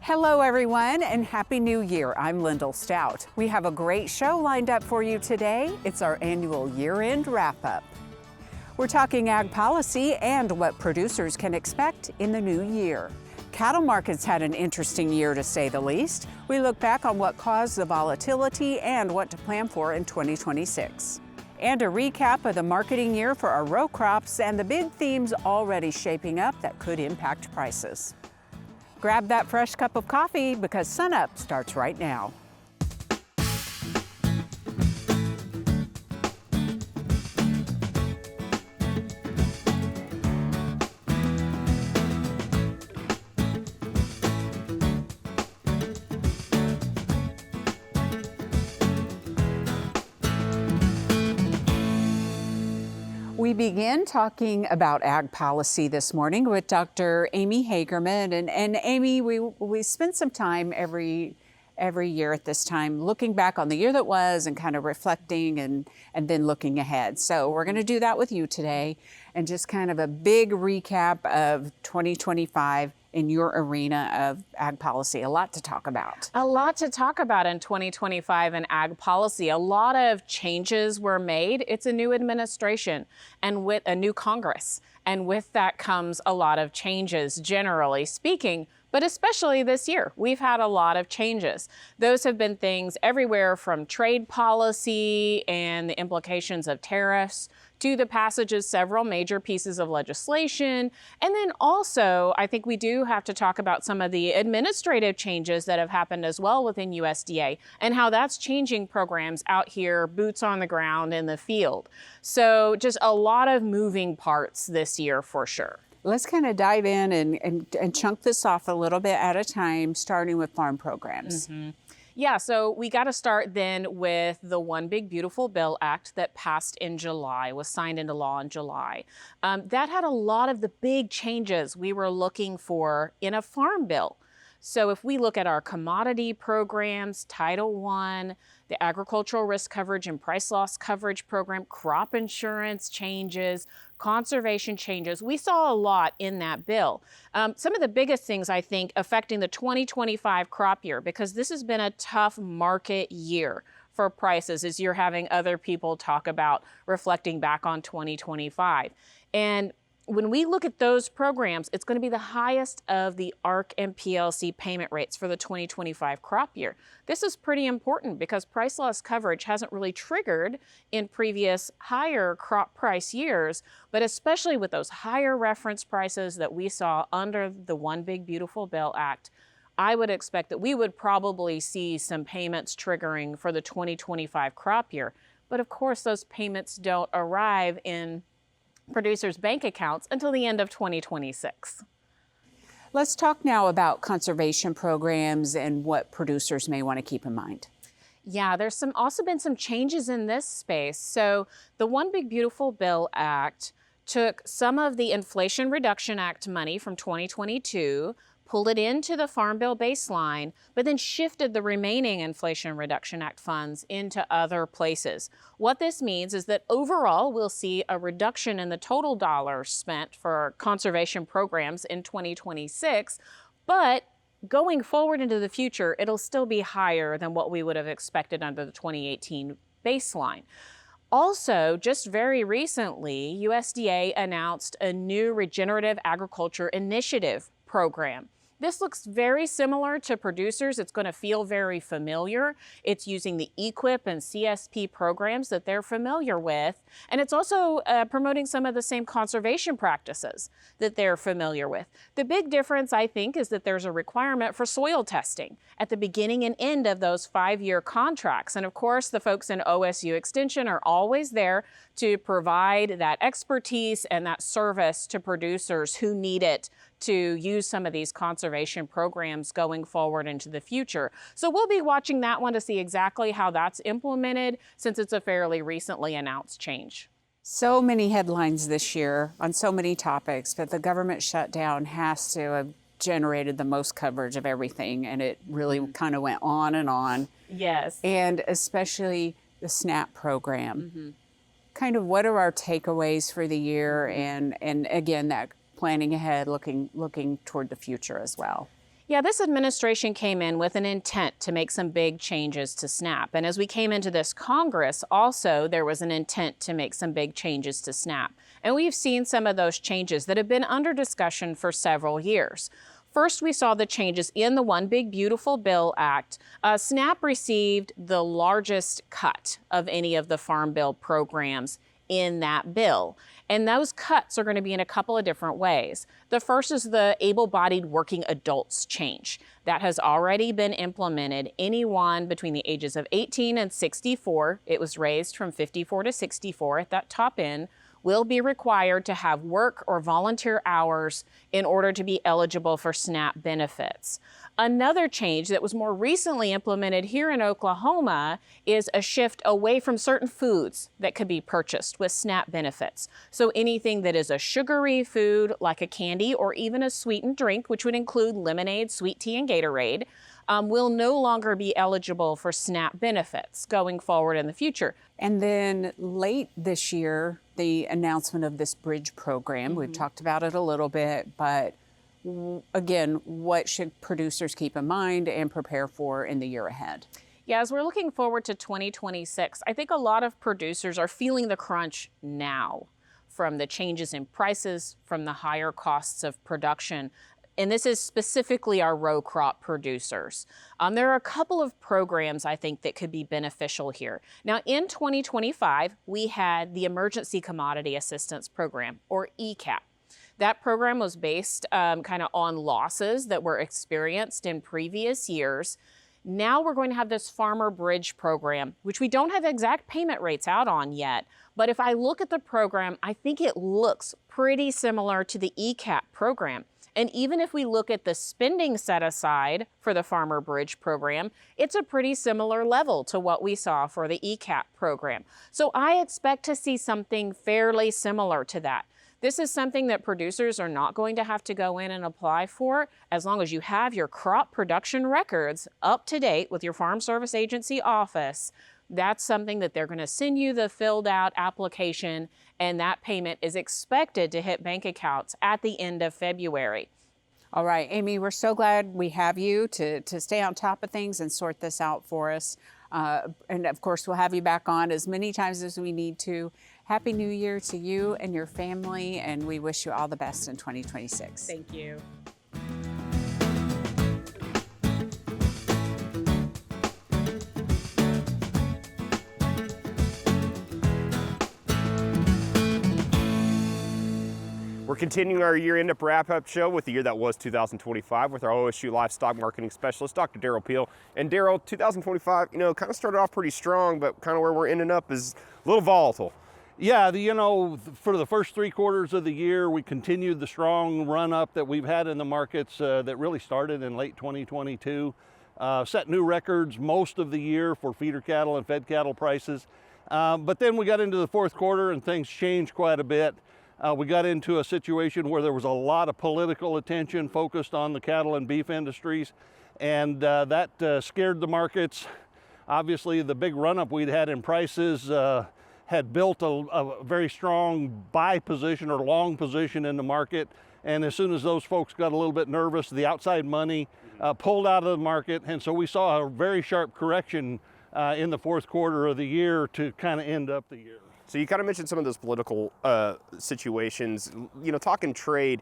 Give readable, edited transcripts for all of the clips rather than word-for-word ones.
Hello everyone and Happy New Year. I'm Lyndall Stout. We have a great show lined up for you today. It's our annual year-end wrap-up. We're talking ag policy and what producers can expect in the new year. Cattle markets had an interesting year to say the least. We look back on what caused the volatility and what to plan for in 2026. And a recap of the marketing year for our row crops and the big themes already shaping up that could impact prices. Grab that fresh cup of coffee because SUNUP starts right now. We begin talking about ag policy this morning with Dr. Amy Hagerman. And Amy, we spend some time every year at this time looking back on the year that was and kind of reflecting and then looking ahead. So we're going to do that with you today and just kind of a big recap of 2025 in your arena of ag policy. A lot to talk about. A lot to talk about in 2025 in ag policy. A lot of changes were made. It's a new administration and with a new Congress. And with that comes a lot of changes, generally speaking, but especially this year. We've had a lot of changes. Those have been things everywhere from trade policy and the implications of tariffs to the passage of several major pieces of legislation. And then also, I think we do have to talk about some of the administrative changes that have happened as well within USDA and how that's changing programs out here, boots on the ground in the field. So just a lot of moving parts this year for sure. Let's kind of dive in and chunk this off a little bit at a time, starting with farm programs. Mm-hmm. Yeah, so we got to start then with the One Big Beautiful Bill Act that passed in July, was signed into law in July. That had a lot of the big changes we were looking for in a farm bill. So if we look at our commodity programs, Title I, the agricultural risk coverage and price loss coverage program, crop insurance changes, conservation changes, we saw a lot in that bill. Some of the biggest things, I think, affecting the 2025 crop year, because this has been a tough market year for prices, as you're having other people talk about reflecting back on 2025. And when we look at those programs, it's going to be the highest of the ARC and PLC payment rates for the 2025 crop year. This is pretty important because price loss coverage hasn't really triggered in previous higher crop price years, but especially with those higher reference prices that we saw under the One Big Beautiful Bill Act, I would expect that we would probably see some payments triggering for the 2025 crop year. But of course, those payments don't arrive in producers' bank accounts until the end of 2026. Let's talk now about conservation programs and what producers may want to keep in mind. Yeah, there's also been some changes in this space. So the One Big Beautiful Bill Act took some of the Inflation Reduction Act money from 2022, pulled it into the Farm Bill baseline, but then shifted the remaining Inflation Reduction Act funds into other places. What this means is that overall, we'll see a reduction in the total dollars spent for conservation programs in 2026, but going forward into the future, it'll still be higher than what we would have expected under the 2018 baseline. Also, just very recently, USDA announced a new Regenerative Agriculture Initiative program. This looks very similar to producers. It's going to feel very familiar. It's using the EQIP and CSP programs that they're familiar with. And it's also promoting some of the same conservation practices that they're familiar with. The big difference, I think, is that there's a requirement for soil testing at the beginning and end of those 5-year contracts. And of course, the folks in OSU Extension are always there to provide that expertise and that service to producers who need it to use some of these conservation programs going forward into the future. So we'll be watching that one to see exactly how that's implemented, since it's a fairly recently announced change. So many headlines this year on so many topics, but the government shutdown has to have generated the most coverage of everything, and it really kind of went on and on. Yes. And especially the SNAP program. Kind of what are our takeaways for the year, and again, that planning ahead, looking toward the future as well. Yeah, this administration came in with an intent to make some big changes to SNAP. And as we came into this Congress, also there was an intent to make some big changes to SNAP. And we've seen some of those changes that have been under discussion for several years. First, we saw the changes in the One Big Beautiful Bill Act. SNAP received the largest cut of any of the Farm Bill programs in that bill. And those cuts are going to be in a couple of different ways. The first is the able-bodied working adults change. That has already been implemented. Anyone between the ages of 18 and 64, it was raised from 54 to 64 at that top end, will be required to have work or volunteer hours in order to be eligible for SNAP benefits. Another change that was more recently implemented here in Oklahoma is a shift away from certain foods that could be purchased with SNAP benefits. So anything that is a sugary food like a candy or even a sweetened drink, which would include lemonade, sweet tea, and Gatorade, will no longer be eligible for SNAP benefits going forward in the future. And then late this year, the announcement of this bridge program, we've talked about it a little bit, but again, what should producers keep in mind and prepare for in the year ahead? Yeah, as we're looking forward to 2026, I think a lot of producers are feeling the crunch now from the changes in prices, from the higher costs of production. And this is specifically our row crop producers. There are a couple of programs I think that could be beneficial here. Now in 2025, we had the Emergency Commodity Assistance Program, or ECAP. That program was based kind of on losses that were experienced in previous years. Now we're going to have this Farmer Bridge program, which we don't have exact payment rates out on yet. But if I look at the program, I think it looks pretty similar to the ECAP program. And even if we look at the spending set aside for the Farmer Bridge program, it's a pretty similar level to what we saw for the ECAP program. So I expect to see something fairly similar to that. This is something that producers are not going to have to go in and apply for as long as you have your crop production records up to date with your Farm Service Agency office. That's something that they're going to send you the filled out application, and that payment is expected to hit bank accounts at the end of February. All right, Amy, we're so glad we have you to stay on top of things and sort this out for us. And of course, we'll have you back on as many times as we need to. Happy New Year to you and your family, and we wish you all the best in 2026. Thank you. We're continuing our year-end wrap-up show with the year that was 2025 with our OSU Livestock Marketing Specialist, Dr. Derrell Peel. And Derrell, 2025, kind of started off pretty strong, but kind of where we're ending up is a little volatile. Yeah, for the first 3 quarters of the year, we continued the strong run-up that we've had in the markets that really started in late 2022. Set new records most of the year for feeder cattle and fed cattle prices. But then we got into the fourth quarter and things changed quite a bit. We got into a situation where there was a lot of political attention focused on the cattle and beef industries, and that scared the markets. Obviously, the big run-up we'd had in prices had built a very strong buy position or long position in the market, and as soon as those folks got a little bit nervous, the outside money pulled out of the market, and so we saw a very sharp correction in the fourth quarter of the year to kind of end up the year. So you kind of mentioned some of those political situations. Talking trade,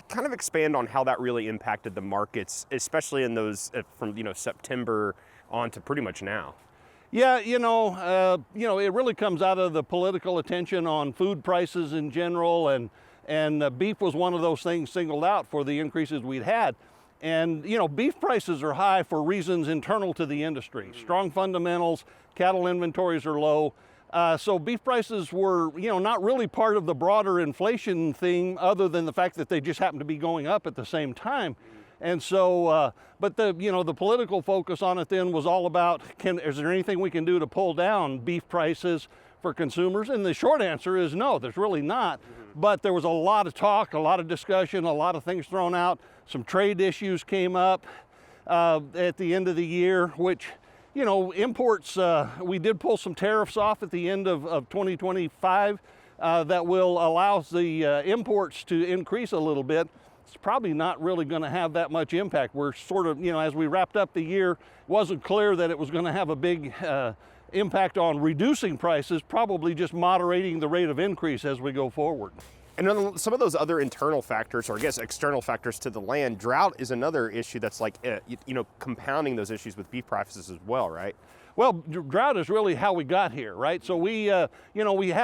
kind of expand on how that really impacted the markets, especially in those from September on to pretty much now. Yeah, it really comes out of the political attention on food prices in general, and beef was one of those things singled out for the increases we'd had. And beef prices are high for reasons internal to the industry. Strong fundamentals, cattle inventories are low. So beef prices were, not really part of the broader inflation thing, other than the fact that they just happened to be going up at the same time. And so, but the political focus on it then was all about, is there anything we can do to pull down beef prices for consumers? And the short answer is no, there's really not. But there was a lot of talk, a lot of discussion, a lot of things thrown out. Some trade issues came up at the end of the year, which, imports, we did pull some tariffs off at the end of 2025 that will allow the imports to increase a little bit. it's probably not really going to have that much impact. We're sort of, as we wrapped up the year, it wasn't clear that it was going to have a big impact on reducing prices, probably just moderating the rate of increase as we go forward. And then some of those other internal factors, or I guess external factors to the land, drought is another issue that's like, compounding those issues with beef prices as well, right? Well, drought is really how we got here, right? So we had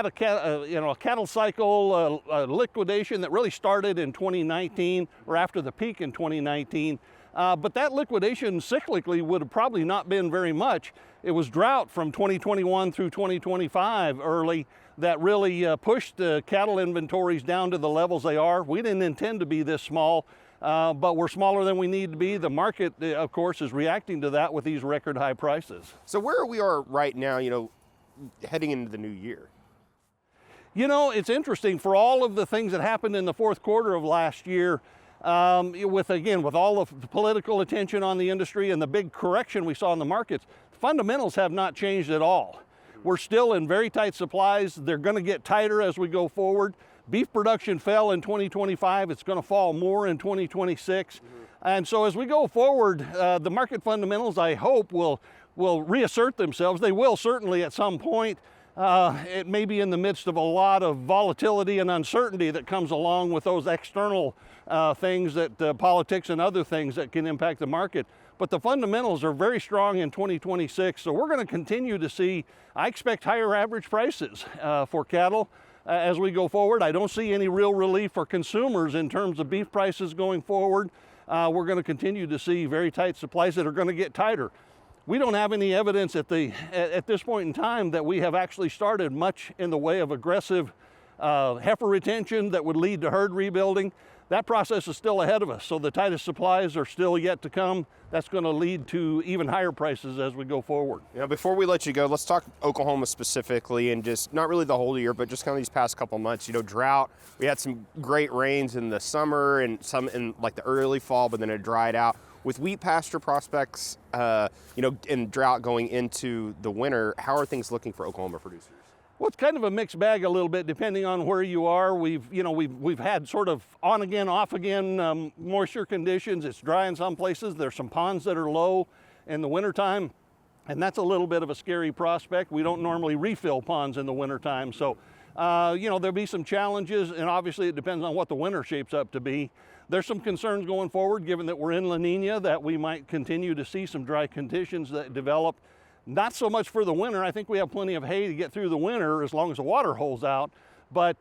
a cattle cycle liquidation that really started in 2019, or after the peak in 2019. But that liquidation cyclically would have probably not been very much. It was drought from 2021 through 2025 early that really pushed the cattle inventories down to the levels they are. We didn't intend to be this small, but we're smaller than we need to be. The market, of course, is reacting to that with these record high prices. So where we are right now, heading into the new year? It's interesting, for all of the things that happened in the fourth quarter of last year, with all of the political attention on the industry and the big correction we saw in the markets, fundamentals have not changed at all. We're still in very tight supplies. They're going to get tighter as we go forward. Beef production fell in 2025. It's going to fall more in 2026. And so as we go forward, the market fundamentals, I hope, will reassert themselves. They will certainly at some point. It may be in the midst of a lot of volatility and uncertainty that comes along with those external things, that politics and other things that can impact the market. But the fundamentals are very strong in 2026. So we're going to continue to see, I expect, higher average prices for cattle as we go forward. I don't see any real relief for consumers in terms of beef prices going forward. We're going to continue to see very tight supplies that are going to get tighter. We don't have any evidence at this point in time that we have actually started much in the way of aggressive heifer retention that would lead to herd rebuilding. That process is still ahead of us, so the tightest supplies are still yet to come. That's going to lead to even higher prices as we go forward. Before we let you go, let's talk Oklahoma specifically, and just not really the whole year, but just kind of these past couple months. Drought. We had some great rains in the summer and some in like the early fall, but then it dried out. With wheat pasture prospects, and drought going into the winter, how are things looking for Oklahoma producers? Well, it's kind of a mixed bag a little bit depending on where you are. We've had sort of on again, off again moisture conditions. It's dry in some places. There's some ponds that are low in the wintertime, and that's a little bit of a scary prospect. We don't normally refill ponds in the wintertime, so there'll be some challenges, and obviously it depends on what the winter shapes up to be. There's some concerns going forward, given that we're in La Nina, that we might continue to see some dry conditions that develop. Not so much for the winter. I think we have plenty of hay to get through the winter as long as the water holds out. But,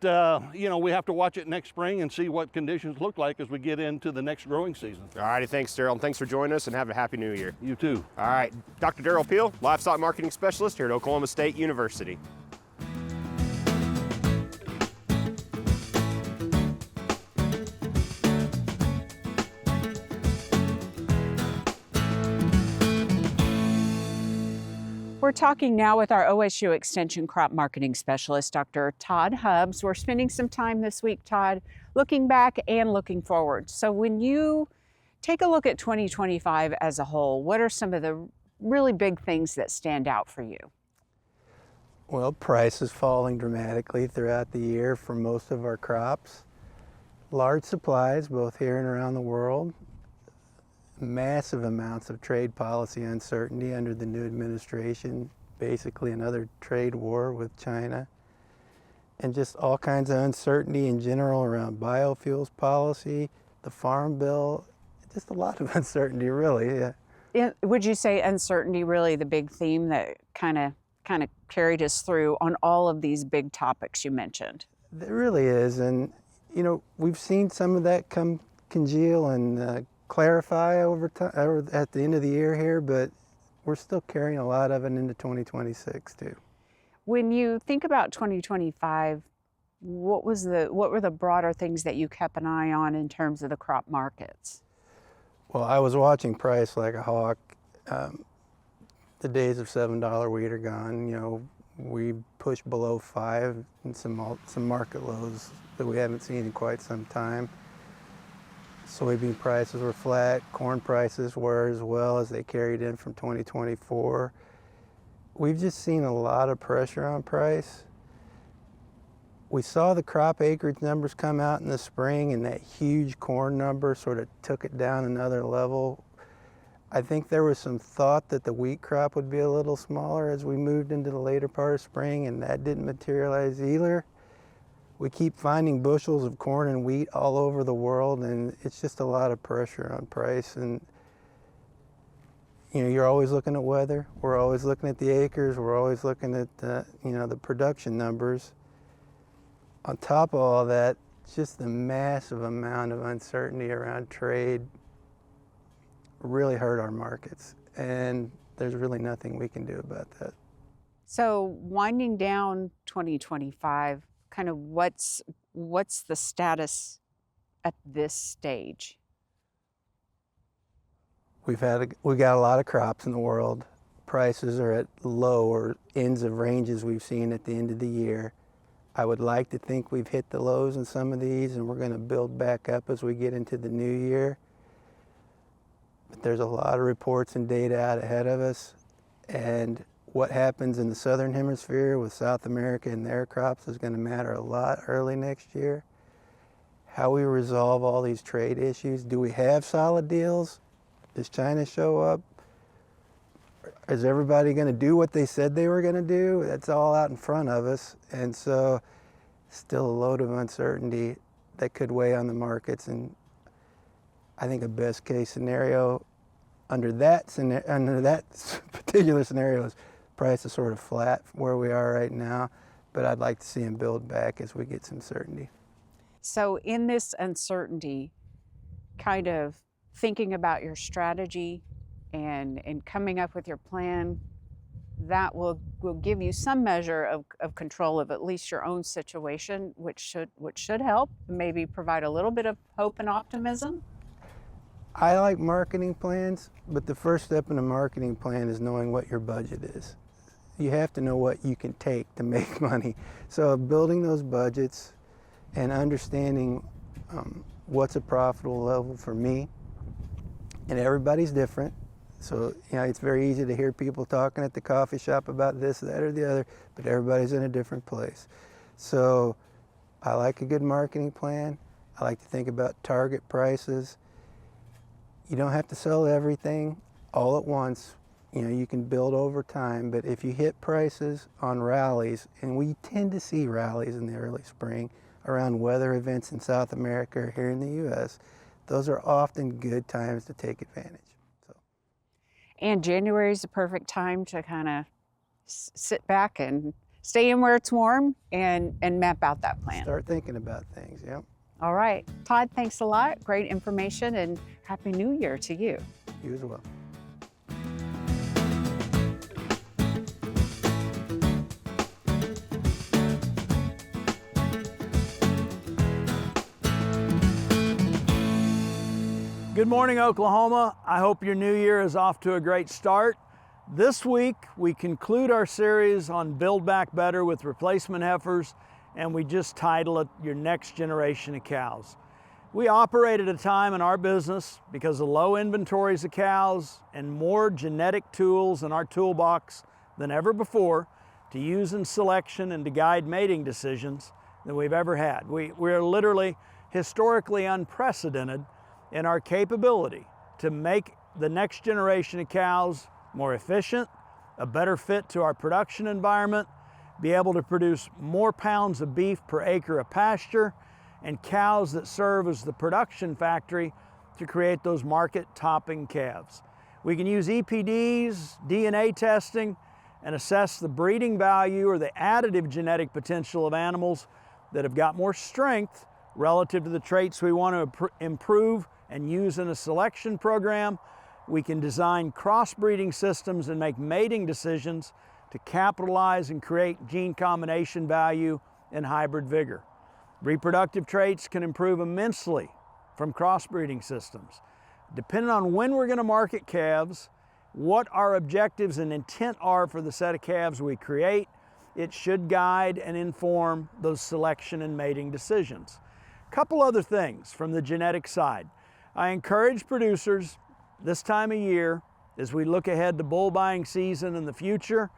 we have to watch it next spring and see what conditions look like as we get into the next growing season. All righty, thanks, Derrell. And thanks for joining us, and have a happy new year. You too. All right, Dr. Derrell Peel, Livestock Marketing Specialist here at Oklahoma State University. We're talking now with our OSU Extension Crop Marketing Specialist, Dr. Todd Hubbs. We're spending some time this week, Todd, looking back and looking forward. So when you take a look at 2025 as a whole, what are some of the really big things that stand out for you? Well, prices falling dramatically throughout the year for most of our crops. Large supplies, both here and around the world. Massive amounts of trade policy uncertainty under the new administration, basically another trade war with China, and just all kinds of uncertainty in general around biofuels policy, the Farm Bill, just a lot of uncertainty, really. Yeah. Would you say uncertainty really the big theme that kind of carried us through on all of these big topics you mentioned? There really is, and we've seen some of that congeal and clarify over time, or at the end of the year here, but we're still carrying a lot of it into 2026 too. When you think about 2025, what were the broader things that you kept an eye on in terms of the crop markets? Well, I was watching price like a hawk. The days of $7 wheat are gone. We pushed below 5 and some market lows that we haven't seen in quite some time. Soybean prices were flat, corn prices were as well, as they carried in from 2024. We've just seen a lot of pressure on price. we saw the crop acreage numbers come out in the spring, and that huge corn number sort of took it down another level. I think there was some thought that the wheat crop would be a little smaller as we moved into the later part of spring, and that didn't materialize either. We keep finding bushels of corn and wheat all over the world, and it's just a lot of pressure on price. And you know, you're always looking at weather, we're always looking at the acres, we're always looking at you know, the production numbers. On top of all that, just the massive amount of uncertainty around trade really hurt our markets, and there's really nothing we can do about that. So winding down 2025, kind of what's the status at this stage? We got a lot of crops in the world. Prices are at low or ends of ranges we've seen at the end of the year. I would like to think we've hit the lows in some of these, and we're going to build back up as we get into the new year. But there's a lot of reports and data out ahead of us, and what happens in the southern hemisphere with South America and their crops is going to matter a lot early next year. How we resolve all these trade issues. Do we have solid deals? Does China show up? Is everybody going to do what they said they were going to do? That's all out in front of us, and so still a load of uncertainty that could weigh on the markets. And I think a best case scenario under that particular scenario is price is sort of flat where we are right now, but I'd like to see them build back as we get some certainty. So in this uncertainty, kind of thinking about your strategy and coming up with your plan, that will give you some measure of control of at least your own situation, which should help, maybe provide a little bit of hope and optimism. I like marketing plans, but the first step in a marketing plan is knowing what your budget is. You have to know what you can take to make money. So building those budgets and understanding what's a profitable level for me, and everybody's different. So, you know, it's very easy to hear people talking at the coffee shop about this, that, or the other, but everybody's in a different place. So I like a good marketing plan. I like to think about target prices. You don't have to sell everything all at once. You know, you can build over time, but if you hit prices on rallies, and we tend to see rallies in the early spring around weather events in South America or here in the US, those are often good times to take advantage. And January is the perfect time to kind of sit back and stay in where it's warm and map out that plan. Start thinking about things, yeah. All right. Todd, thanks a lot. Great information, and Happy New Year to you. You as well. Good morning, Oklahoma. I hope your new year is off to a great start. This week, we conclude our series on Build Back Better with replacement heifers, and we just title it Your Next Generation of Cows. We operate at a time in our business because of low inventories of cows and more genetic tools in our toolbox than ever before to use in selection and to guide mating decisions than we've ever had. We're literally historically unprecedented in our capability to make the next generation of cows more efficient, a better fit to our production environment, be able to produce more pounds of beef per acre of pasture, and cows that serve as the production factory to create those market-topping calves. We can use EPDs, DNA testing, and assess the breeding value or the additive genetic potential of animals that have got more strength relative to the traits we want to improve and use in a selection program. We can design crossbreeding systems and make mating decisions to capitalize and create gene combination value and hybrid vigor. Reproductive traits can improve immensely from crossbreeding systems. Depending on when we're going to market calves, what our objectives and intent are for the set of calves we create, it should guide and inform those selection and mating decisions. A couple other things from the genetic side. I encourage producers this time of year, as we look ahead to bull buying season in the future,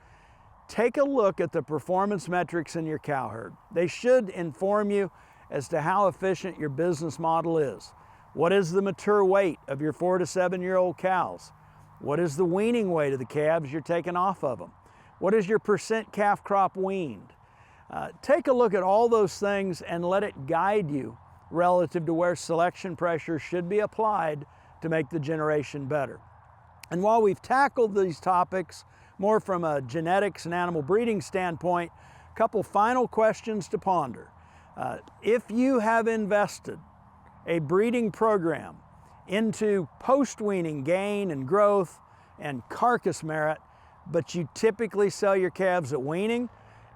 take a look at the performance metrics in your cow herd. They should inform you as to how efficient your business model is. What is the mature weight of your 4 to 7 year old cows? What is the weaning weight of the calves you're taking off of them? What is your percent calf crop weaned? Take a look at all those things and let it guide you relative to where selection pressure should be applied to make the generation better. And while we've tackled these topics more from a genetics and animal breeding standpoint, a couple final questions to ponder. If you have invested a breeding program into post-weaning gain and growth and carcass merit, but you typically sell your calves at weaning,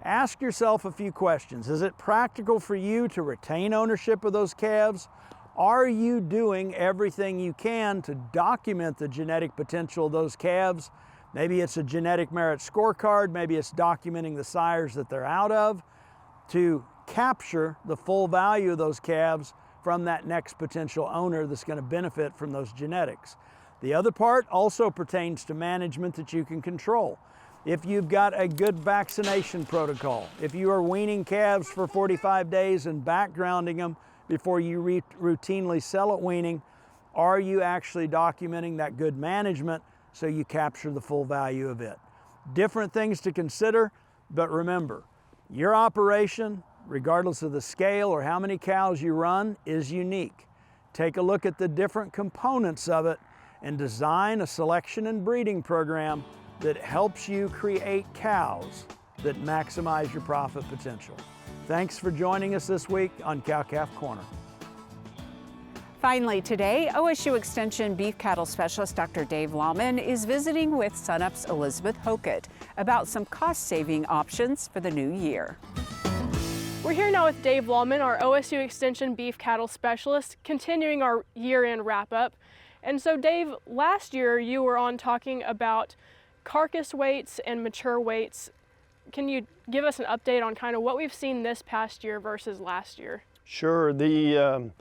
ask yourself a few questions. Is it practical for you to retain ownership of those calves? Are you doing everything you can to document the genetic potential of those calves? Maybe it's a genetic merit scorecard, maybe it's documenting the sires that they're out of to capture the full value of those calves from that next potential owner that's going to benefit from those genetics. The other part also pertains to management that you can control. If you've got a good vaccination protocol, if you are weaning calves for 45 days and backgrounding them before you routinely sell at weaning, are you actually documenting that good management so you capture the full value of it? Different things to consider, but remember, your operation, regardless of the scale or how many cows you run, is unique. Take a look at the different components of it and design a selection and breeding program that helps you create cows that maximize your profit potential. Thanks for joining us this week on Cow-Calf Corner. Finally today, OSU Extension beef cattle specialist Dr. Dave Lalman is visiting with SUNUP's Elizabeth Hokett about some cost-saving options for the new year. We're here now with Dave Lalman, our OSU Extension beef cattle specialist, continuing our year-end wrap-up. And so Dave, last year you were on talking about carcass weights and mature weights. Can you give us an update on kind of what we've seen this past year versus last year? Sure. The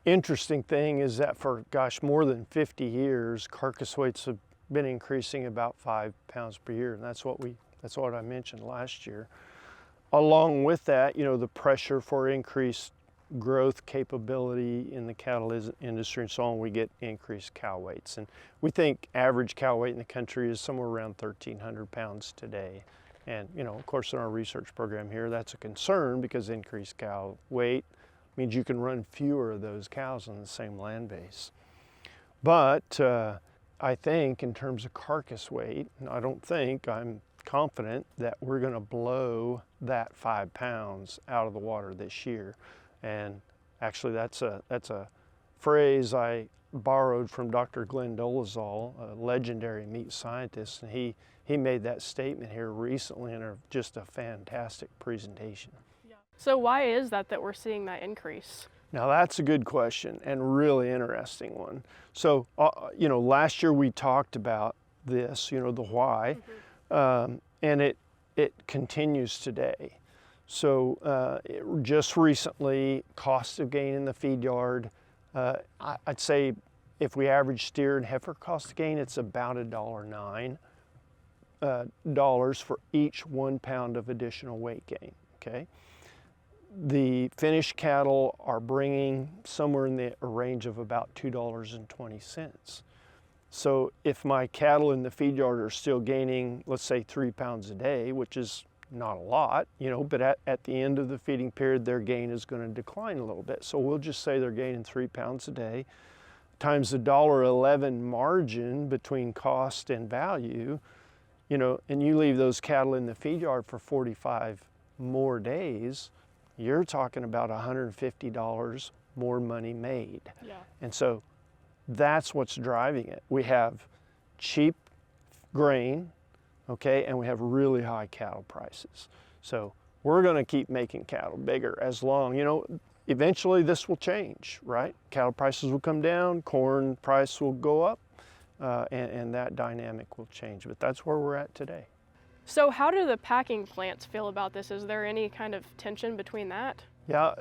interesting thing is that for, more than 50 years, carcass weights have been increasing about 5 pounds per year, and that's what I mentioned last year. Along with that, the pressure for increased growth capability in the cattle industry and so on, we get increased cow weights. And we think average cow weight in the country is somewhere around 1,300 pounds today. And, of course, in our research program here, that's a concern because increased cow weight means you can run fewer of those cows on the same land base. But I think in terms of carcass weight, I'm confident that we're going to blow that 5 pounds out of the water this year. And actually that's a phrase I borrowed from Dr. Glenn Dolezal, a legendary meat scientist, and he made that statement here recently in just a fantastic presentation. Yeah. So why is that we're seeing that increase? Now that's a good question and really interesting one. So last year we talked about this, the why, and it continues today. So just recently, cost of gain in the feed yard, I'd say if we average steer and heifer cost of gain, it's about $1.09 for each 1 pound of additional weight gain, okay? The finished cattle are bringing somewhere in the range of about $2.20. So if my cattle in the feed yard are still gaining, let's say 3 pounds a day, which is not a lot, but at the end of the feeding period, their gain is going to decline a little bit. So we'll just say they're gaining 3 pounds a day times the $1.11 margin between cost and value, and you leave those cattle in the feed yard for 45 more days, you're talking about $150 more money made. Yeah. And so that's what's driving it. We have cheap grain, okay, and we have really high cattle prices. So we're going to keep making cattle bigger as long, eventually this will change, right? Cattle prices will come down, corn price will go up, and that dynamic will change. But that's where we're at today. So how do the packing plants feel about this? Is there any kind of tension between that? Yeah,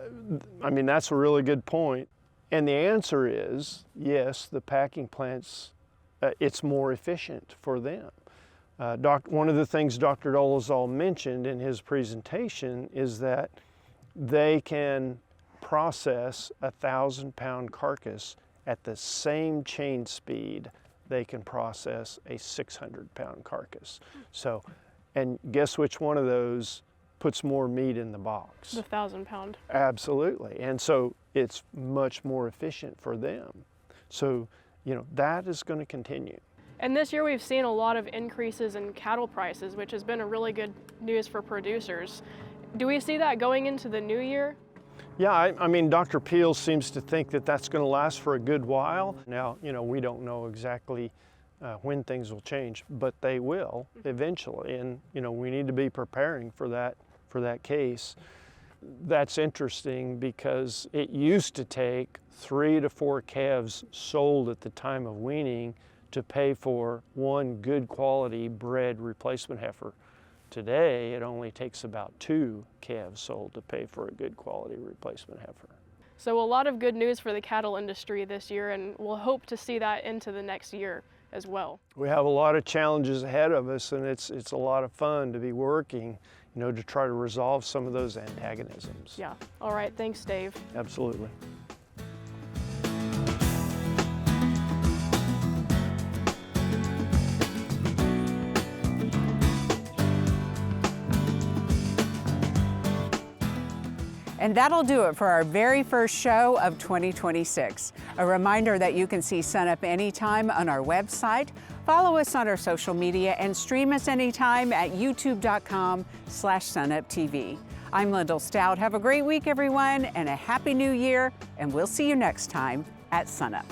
that's a really good point. And the answer is yes, the packing plants, it's more efficient for them. One of the things Dr. Dolezal mentioned in his presentation is that they can process a 1,000-pound carcass at the same chain speed they can process a 600-pound carcass. So, and guess which one of those puts more meat in the box? The 1,000-pound. Absolutely. And so it's much more efficient for them. So, that is going to continue. And this year we've seen a lot of increases in cattle prices, which has been a really good news for producers. Do we see that going into the new year? Yeah, I mean, Dr. Peel seems to think that that's going to last for a good while. Now, we don't know exactly when things will change, but they will eventually. And, we need to be preparing for that case. That's interesting because it used to take 3 to 4 calves sold at the time of weaning to pay for one good quality bred replacement heifer. Today, it only takes about 2 calves sold to pay for a good quality replacement heifer. So a lot of good news for the cattle industry this year, and we'll hope to see that into the next year as well. We have a lot of challenges ahead of us, and it's a lot of fun to be working, to try to resolve some of those antagonisms. Yeah. All right. Thanks, Dave. Absolutely. And that'll do it for our very first show of 2026. A reminder that you can see SUNUP anytime on our website, follow us on our social media, and stream us anytime at youtube.com/SUNUPTV. I'm Lyndall Stout. Have a great week, everyone, and a happy new year, and we'll see you next time at SUNUP.